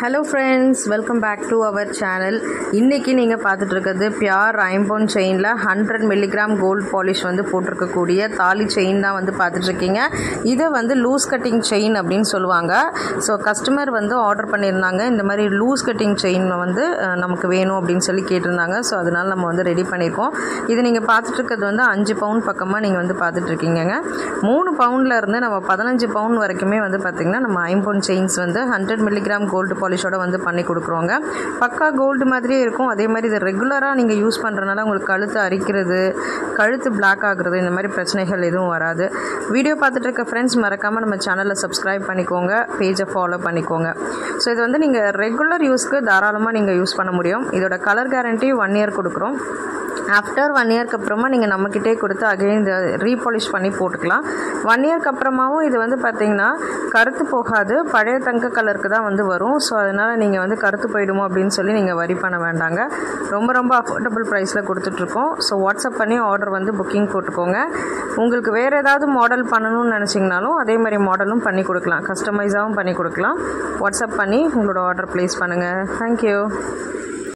Hello friends, welcome back to our channel. இன்னைக்கு நீங்க பார்த்துட்டு இருக்கிறது பியூர் ஐம்பொன் செயின்ல 100 மில்லிகிராம் கோல்ட் பாலிஷ் வந்து போட்டிருக்கக்கூடிய தாலி செயின் தான் வந்து பார்த்துட்டு இருக்கீங்க. இதை வந்து லூஸ் கட்டிங் செயின் அப்படின்னு சொல்லுவாங்க. ஸோ கஸ்டமர் வந்து ஆர்டர் பண்ணியிருந்தாங்க, இந்த மாதிரி லூஸ் கட்டிங் செயின் வந்து நமக்கு வேணும் அப்படின்னு சொல்லி கேட்டிருந்தாங்க. ஸோ அதனால நம்ம வந்து ரெடி பண்ணியிருக்கோம். இது நீங்கள் பார்த்துட்டு இருக்கிறது வந்து 5 பவுண்ட் பக்கமாக நீங்கள் வந்து பார்த்துட்டு இருக்கீங்க. 3 பவுண்டில் இருந்து நம்ம 15 பவுண்ட் வரைக்குமே வந்து பார்த்திங்கன்னா நம்ம ஐம்பொன் செயின்ஸ் வந்து 100 மில்லிகிராம் கோல்டு பாலிஷோட வந்து பண்ணி கொடுக்குறோங்க. பக்கா கோல்டு மாதிரியே இருக்கும். அதே மாதிரி இது ரெகுலராக நீங்கள் யூஸ் பண்ணுறதுனால உங்களுக்கு கழுத்து அரிக்கிறது, கழுத்து பிளாக் ஆகுறது, இந்த மாதிரி பிரச்சனைகள் எதுவும் வராது. வீடியோ பார்த்துட்டு இருக்க ஃப்ரெண்ட்ஸ் மறக்காமல் நம்ம சேனலில் சப்ஸ்கிரைப் பண்ணிக்கோங்க, பேஜை ஃபாலோ பண்ணிக்கோங்க. ஸோ இது வந்து நீங்கள் ரெகுலர் யூஸ்க்கு தாராளமாக நீங்கள் யூஸ் பண்ண முடியும். இதோட கலர் கேரண்டி 1 இயர் கொடுக்குறோம். ஆஃப்டர் 1 இயர்க்கு அப்புறமா நீங்கள் நம்மக்கிட்டே கொடுத்து அகைன் இந்த ரீபாலிஷ் பண்ணி போட்டுக்கலாம். 1 இயர்க்கு அப்புறமாவும் இது வந்து பார்த்திங்கன்னா கருத்து போகாது, பழைய தங்க கலருக்கு தான் வந்து வரும். ஸோ அதனால் நீங்கள் வந்து கருத்து போயிடுமோ அப்படின்னு சொல்லி நீங்கள் வரி பண்ண வேண்டாங்க. ரொம்ப அஃபோர்டபுள் ப்ரைஸில் கொடுத்துட்ருக்கோம். ஸோ வாட்ஸ்அப் பண்ணி ஆர்டர் வந்து புக்கிங் போட்டுக்கோங்க. உங்களுக்கு வேறு ஏதாவது மாடல் பண்ணணும்னு நினச்சிங்கனாலும் அதே மாதிரி மாடலும் பண்ணி கொடுக்கலாம், கஸ்டமைஸாகவும் பண்ணி கொடுக்கலாம். வாட்ஸ்அப் பண்ணி உங்களோட ஆர்டர் ப்ளேஸ் பண்ணுங்கள். தேங்க்யூ.